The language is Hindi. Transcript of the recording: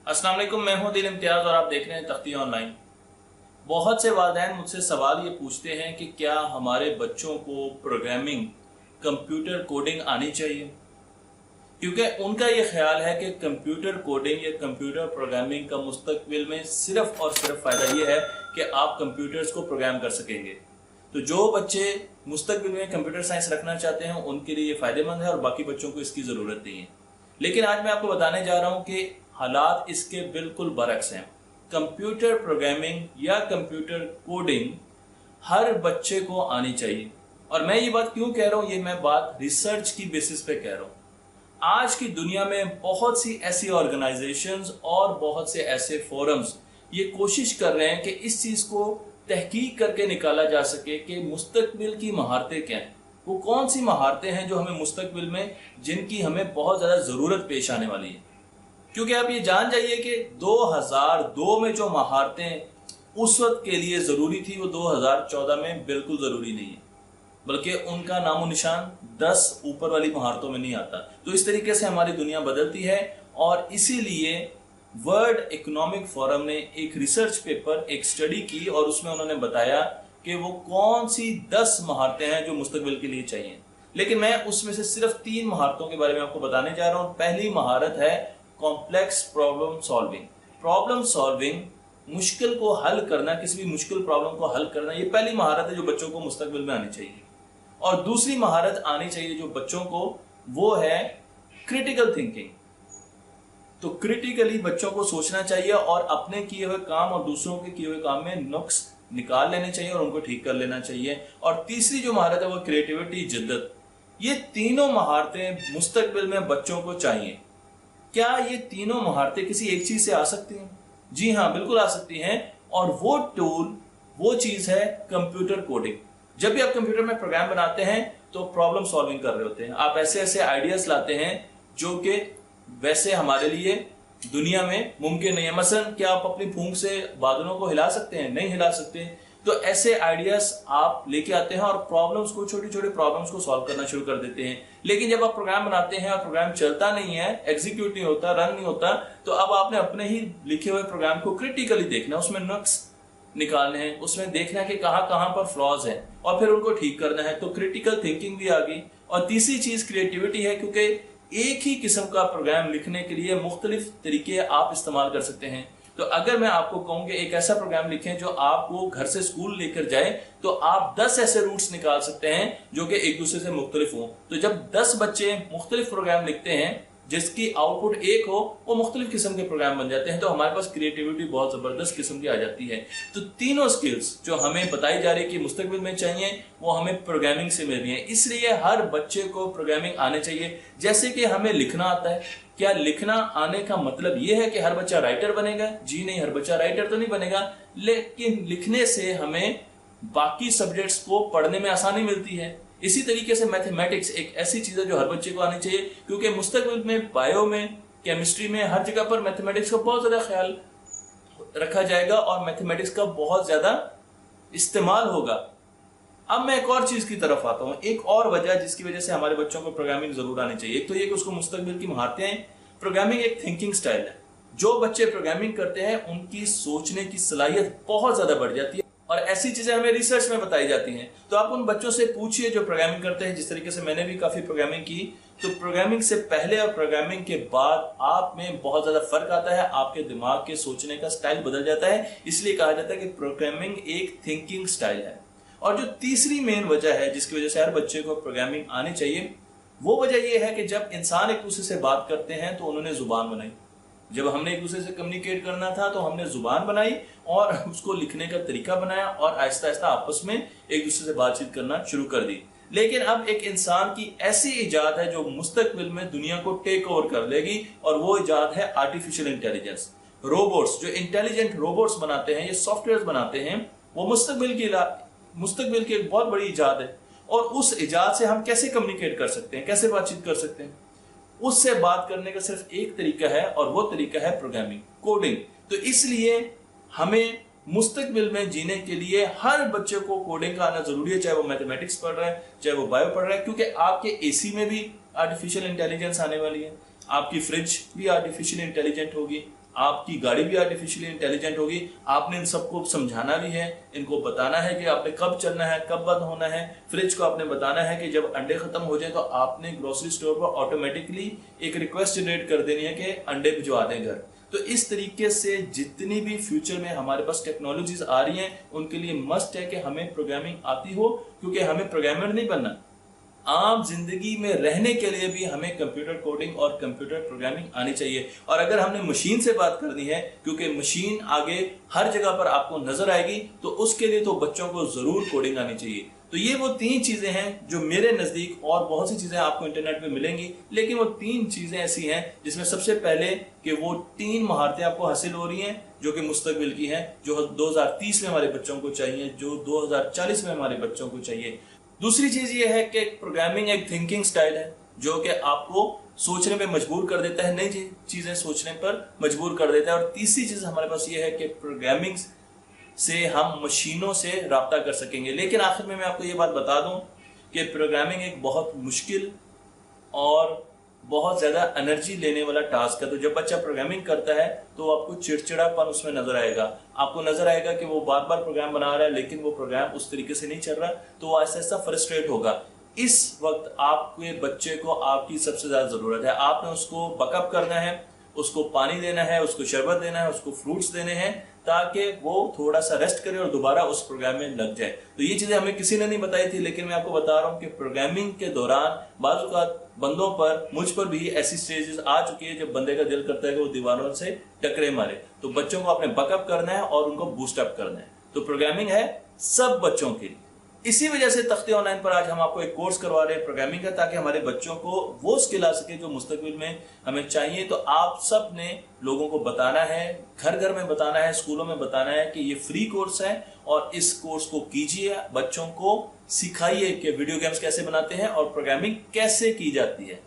अस्सलाम वालेकुम, मैं हूं दिल इम्तियाज और आप देख रहे हैं तख्ती ऑनलाइन। बहुत से वालिदैन मुझसे सवाल ये पूछते हैं कि क्या हमारे बच्चों को प्रोग्रामिंग, कंप्यूटर कोडिंग आनी चाहिए, क्योंकि उनका ये ख्याल है कि कंप्यूटर कोडिंग या कंप्यूटर प्रोग्रामिंग का मुस्तकबिल में सिर्फ और सिर्फ फ़ायदा ये है कि आप कंप्यूटर्स को प्रोग्राम कर सकेंगे। तो जो बच्चे मुस्तकबिल में कंप्यूटर साइंस रखना चाहते हैं उनके लिए ये फ़ायदेमंद है और बाकी बच्चों को इसकी ज़रूरत नहीं है। लेकिन आज मैं आपको बताने जा रहा हूँ कि हालात इसके बिल्कुल बरक्स हैं। कंप्यूटर प्रोग्रामिंग या कंप्यूटर कोडिंग हर बच्चे को आनी चाहिए। और मैं ये बात क्यों कह रहा हूँ, ये मैं बात रिसर्च की बेसिस पे कह रहा हूँ। आज की दुनिया में बहुत सी ऐसी ऑर्गेनाइजेशंस और बहुत से ऐसे फोरम्स ये कोशिश कर रहे हैं कि इस चीज को तहकीक करके निकाला जा सके कि मुस्तकबिल की महारतें क्या हैं, वो कौन सी महारतें हैं जो हमें मुस्तकबिल में जिनकी हमें बहुत ज्यादा जरूरत पेश आने वाली है। क्योंकि आप ये जान जाइए कि 2002 में जो महारतें उस वक्त के लिए जरूरी थी वो 2014 में बिल्कुल जरूरी नहीं है, बल्कि उनका नामो निशान 10 ऊपर वाली महारतों में नहीं आता। तो इस तरीके से हमारी दुनिया बदलती है और इसीलिए वर्ल्ड इकोनॉमिक फोरम ने एक रिसर्च पेपर, एक स्टडी की और उसमें उन्होंने बताया कि वो कौन सी 10 महारतें हैं जो मुस्तकबिल के लिए चाहिए। लेकिन मैं उसमें से सिर्फ 3 महारतों के बारे में आपको बताने जा रहा हूँ। पहली महारत है complex problem solving. Problem solving, मुश्किल को हल करना, किसी भी मुश्किल प्रॉब्लम को हल करना, ये पहली महारत है जो बच्चों को मुस्तकबिल में आनी चाहिए। और दूसरी महारत आनी चाहिए जो बच्चों को, वो है क्रिटिकल थिंकिंग। तो क्रिटिकली बच्चों को सोचना चाहिए और अपने किए हुए काम और दूसरों के किए हुए काम में नुक्स निकाल लेने चाहिए और उनको ठीक कर लेना चाहिए। और तीसरी जो महारत है वो क्रिएटिविटी, जिद्दत। ये तीनों महारतें मुस्तकबिल में बच्चों को चाहिए। क्या ये तीनों महारतें किसी एक चीज से आ सकती हैं? जी हाँ, बिल्कुल आ सकती हैं। और वो टूल, वो चीज है कंप्यूटर कोडिंग। जब भी आप कंप्यूटर में प्रोग्राम बनाते हैं तो प्रॉब्लम सॉल्विंग कर रहे होते हैं। आप ऐसे ऐसे आइडियाज लाते हैं जो कि वैसे हमारे लिए दुनिया में मुमकिन नहीं है। मसलन क्या आप अपनी फूंक से बादलों को हिला सकते हैं? नहीं हिला सकते। तो ऐसे आइडियाज आप लेके आते हैं और प्रॉब्लम्स को, छोटी छोटी प्रॉब्लम्स को सॉल्व करना शुरू कर देते हैं। लेकिन जब आप प्रोग्राम बनाते हैं और प्रोग्राम चलता नहीं है, एग्जीक्यूट नहीं होता, रन नहीं होता, तो अब आपने अपने ही लिखे हुए प्रोग्राम को क्रिटिकली देखना, उसमें नुक्स निकालने हैं, उसमें देखना है कि कहाँ कहाँ पर फ्लॉज हैं और फिर उनको ठीक करना है। तो क्रिटिकल थिंकिंग भी आ गई। और तीसरी चीज क्रिएटिविटी है, क्योंकि एक ही किस्म का प्रोग्राम लिखने के लिए मुख्तलिफ तरीके आप इस्तेमाल कर सकते हैं। तो अगर मैं आपको कहूँ कि एक ऐसा प्रोग्राम लिखें जो आपको घर से स्कूल लेकर जाए, तो आप 10 ऐसे रूट्स निकाल सकते हैं जो कि एक दूसरे से मुख्तलिफ हों। तो जब 10 बच्चे मुख्तलिफ प्रोग्राम लिखते हैं जिसकी आउटपुट एक हो, वो मुख्तलिफ किस्म के प्रोग्राम बन जाते हैं। तो हमारे पास क्रिएटिविटी बहुत जबरदस्त किस्म की आ जाती है। तो तीनों स्किल्स जो हमें बताई जा रही है कि मुस्तकबिल में चाहिए, वो हमें प्रोग्रामिंग से मिल रही है। इसलिए हर बच्चे को प्रोग्रामिंग आने चाहिए। जैसे कि हमें लिखना आता है, क्या लिखना आने का मतलब ये है कि हर बच्चा राइटर बनेगा? जी नहीं, हर बच्चा राइटर तो नहीं बनेगा। लेकिन लिखने से हमें बाकी सब्जेक्ट्स को पढ़ने में आसानी मिलती है। इसी तरीके से मैथमेटिक्स एक ऐसी चीज है जो हर बच्चे को आनी चाहिए, क्योंकि मुस्तकबिल में बायो में, केमिस्ट्री में, हर जगह पर मैथमेटिक्स का बहुत ज्यादा ख्याल रखा जाएगा और मैथमेटिक्स का बहुत ज्यादा इस्तेमाल होगा। अब मैं एक और चीज की तरफ आता हूँ, एक और वजह जिसकी वजह से हमारे बच्चों को प्रोग्रामिंग जरूर आनी चाहिए। एक तो ये कि उसको मुस्तकबिल की महारतें हैं। प्रोग्रामिंग एक थिंकिंग स्टाइल है। जो बच्चे प्रोग्रामिंग करते हैं उनकी सोचने की सलाहियत बहुत ज्यादा बढ़ जाती है और ऐसी चीजें हमें रिसर्च में बताई जाती हैं। तो आप उन बच्चों से पूछिए जो प्रोग्रामिंग करते हैं। जिस तरीके से मैंने भी काफी प्रोग्रामिंग की, तो प्रोग्रामिंग से पहले और प्रोग्रामिंग के बाद आप में बहुत ज्यादा फर्क आता है। आपके दिमाग के सोचने का स्टाइल बदल जाता है। इसलिए कहा जाता है कि प्रोग्रामिंग एक थिंकिंग स्टाइल है। और जो तीसरी मेन वजह है जिसकी वजह से हर बच्चे को प्रोग्रामिंग आनी चाहिए, वो वजह यह है कि जब इंसान एक दूसरे से बात करते हैं तो उन्होंने जुबान बनाई। जब हमने एक दूसरे से कम्युनिकेट करना था तो हमने जुबान बनाई और उसको लिखने का तरीका बनाया और आहिस्ता आहिस्ता आपस में एक दूसरे से बातचीत करना शुरू कर दी। लेकिन अब एक इंसान की ऐसी इजाद है जो मुस्तकबिल में दुनिया को टेक ओवर कर लेगी, और वो इजाद है आर्टिफिशियल इंटेलिजेंस। रोबोट्स, जो इंटेलिजेंट रोबोट्स बनाते हैं, ये सॉफ्टवेयर बनाते हैं, वो मुस्तकबिल की एक बहुत बड़ी इजाद है। और उस इजाद से हम कैसे कम्युनिकेट कर सकते हैं, कैसे बातचीत कर सकते हैं? उससे बात करने का सिर्फ एक तरीका है और वो तरीका है प्रोग्रामिंग, कोडिंग। तो इसलिए हमें मुस्तकबिल में जीने के लिए हर बच्चे को कोडिंग का आना जरूरी है, चाहे वो मैथमेटिक्स पढ़ रहा है, चाहे वो बायो पढ़ रहा है, क्योंकि आपके एसी में भी आर्टिफिशियल इंटेलिजेंस आने वाली है, आपकी फ्रिज भी आर्टिफिशियल इंटेलिजेंट होगी, आपकी गाड़ी भी आर्टिफिशियल इंटेलिजेंट होगी। आपने इन सबको समझाना भी है, इनको बताना है कि आपने कब चलना है, कब बंद होना है। फ्रिज को आपने बताना है कि जब अंडे खत्म हो जाए तो आपने ग्रोसरी स्टोर पर ऑटोमेटिकली एक रिक्वेस्ट जनरेट कर देनी है कि अंडे भिजवा दें घर। तो इस तरीके से जितनी भी फ्यूचर में हमारे पास टेक्नोलॉजीज आ रही हैं उनके लिए मस्ट है कि हमें प्रोग्रामिंग आती हो, क्योंकि हमें प्रोग्रामर नहीं बनना, आम जिंदगी में रहने के लिए भी हमें कंप्यूटर कोडिंग और कंप्यूटर प्रोग्रामिंग आनी चाहिए। और अगर हमने मशीन से बात करनी है, क्योंकि मशीन आगे हर जगह पर आपको नजर आएगी, तो उसके लिए तो बच्चों को जरूर कोडिंग आनी चाहिए। तो ये वो 3 चीजें हैं जो मेरे नजदीक, और बहुत सी चीजें आपको इंटरनेट पे मिलेंगी, लेकिन वो 3 चीजें ऐसी हैं जिसमें सबसे पहले कि वो 3 महारतें आपको हासिल हो रही हैं जो कि मुस्तकबिल की हैं, जो 2030 में हमारे बच्चों को चाहिए, जो 2040 में हमारे बच्चों को चाहिए। दूसरी चीज ये है कि प्रोग्रामिंग एक थिंकिंग स्टाइल है जो कि आपको सोचने पे मजबूर कर देता है, नई चीजें सोचने पर मजबूर कर देता है। और तीसरी चीज हमारे पास ये है कि प्रोग्रामिंग से हम मशीनों से राब्ता कर सकेंगे। लेकिन आखिर में मैं आपको ये बात बता दूं कि प्रोग्रामिंग एक बहुत मुश्किल और बहुत ज्यादा एनर्जी लेने वाला टास्क है। तो जब बच्चा प्रोग्रामिंग करता है तो आपको चिड़चिड़ापन उसमें नजर आएगा, आपको नजर आएगा कि वो बार बार प्रोग्राम बना रहा है लेकिन वो प्रोग्राम उस तरीके से नहीं चल रहा, तो वो ऐसा ऐसा फ्रस्ट्रेट होगा। इस वक्त आपके बच्चे को आपकी सबसे ज्यादा जरूरत है। आपने उसको बकअप करना है, उसको पानी देना है, उसको शरबत देना है, उसको फ्रूट्स देने हैं, ताकि वो थोड़ा सा रेस्ट करे और दोबारा उस प्रोग्राम में लग जाए। तो ये चीजें हमें किसी ने नहीं बताई थी, लेकिन मैं आपको बता रहा हूँ कि प्रोग्रामिंग के दौरान बाज़ बंदों पर, मुझ पर भी ऐसी स्टेजेस आ चुकी है जब बंदे का दिल करता है कि वो दीवारों से टकरे मारे। तो बच्चों को आपने बकअप करना है और उनको बूस्ट अप करना है। तो प्रोग्रामिंग है सब बच्चों के लिए। इसी वजह से तख्ते ऑनलाइन पर आज हम आपको एक कोर्स करवा रहे हैं प्रोग्रामिंग का, ताकि हमारे बच्चों को वो स्किल आ सके जो मुस्तकबिल में हमें चाहिए। तो आप सब ने लोगों को बताना है, घर घर में बताना है, स्कूलों में बताना है कि ये फ्री कोर्स है और इस कोर्स को कीजिए, बच्चों को सिखाइए कि वीडियो गेम्स कैसे बनाते हैं और प्रोग्रामिंग कैसे की जाती है।